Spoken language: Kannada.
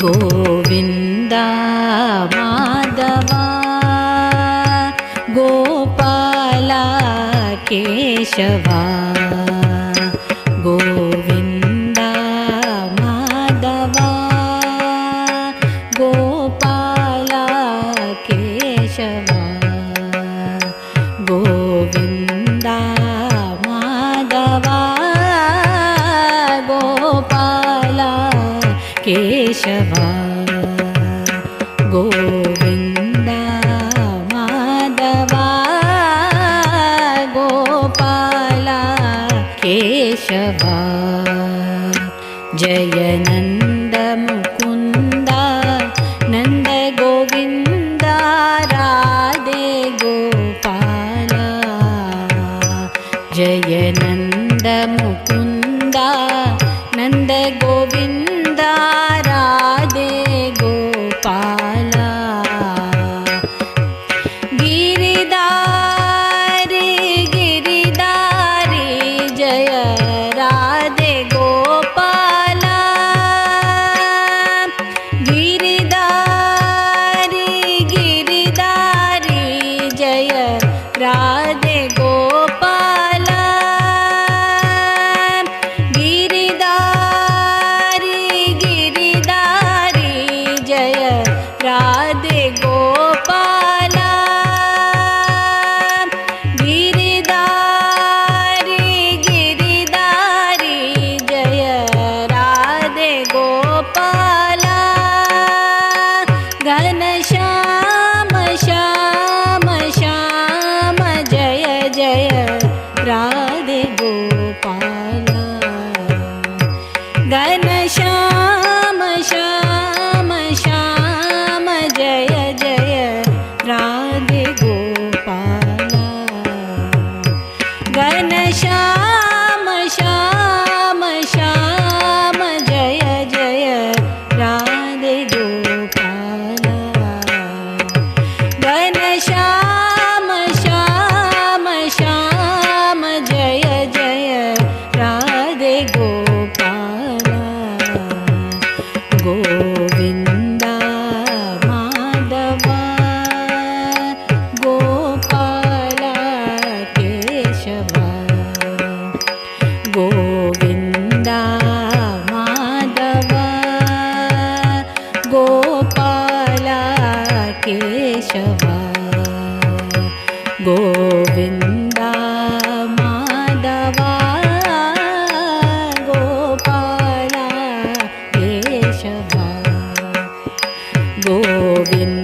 ಗೋವಿಂದ ಮಾಧವ ಗೋಪಾಲ ಕೇಶವ ಗೋವಿಂದ ಮಾಧವ ಗೋಪಾಲ ಕೇಶವ ಗೋವಿಂದ ಮಾಧವ ಗೋಪಾಲ ಕೇಶವ ಗೋವಿಂದ ಮಾಧವ ಗೋಪಾಲ ಕೇಶವ ಜಯ ನಂದ ಮುಕುಂದ ನಂದ ಗೋವಿಂದ ರಾಧೆ ಗೋಪಾಲ ಜಯ ನಂದ ಮುಕುಂದ ನಂದ ಗೋವಿಂದ ರಾಧೆ ಗೋಪಾಲ ಗಿರಿಧಾರಿ ಗಿರಿಧಾರಿ ಜಯ ರಾಧೆ ಗೋಪಾಲ ಗಿರಿಧಾರಿ ಗಿರಿಧಾರಿ ಜಯ ರಾಧೆ ಗೋಪಾಲ ಗಿರಿಧಾರಿ ಗಿರಿಧಾರಿ ಜಯ ರಾಧೆ ಗೋಪಾಲ ಗಿರಿಧಾರಿ ಗಿರಿಧಾರಿ ಜಯ ರಾಧೆ ಗೋಪಾಲ ಘನಶ್ಯಾಮ ಶ್ಯಾಮ ಶ್ಯಾಮ ಜಯ ಜಯ ರಾಧೆ ಗೋಪಾಲ ಘನಶ್ಯಾಮ ಶ್ಯಾಮ ಶ್ಯಾಮ ಜಯ ಜಯ ರಾಧೆ ಗೋಪಾಲ ಘನಶ್ಯಾಮ ಶ್ಯಾಮ ಶ್ಯಾಮ ಜಯ ಜಯ ರಾಧೆ ಗೋಪಾಲ ಘನಶ್ಯಾಮ ಶ್ಯಾಮ ಶ್ಯಾಮ ಜಯ ಜಯ ರಾಧೆ ಗೋಪಾಲ ಗೋವಿಂದ ಮಾಧವ ಗೋಪಾಲ ಕೇಶವ ಗೋವಿಂದ ಮಾಧವ ಗೋಪಾಲ ಕೇಶವ ಗೋವಿಂದ ಮಾಧವ ಗೋಪಾಲ ಕೇಶವ ಗೋವಿಂದ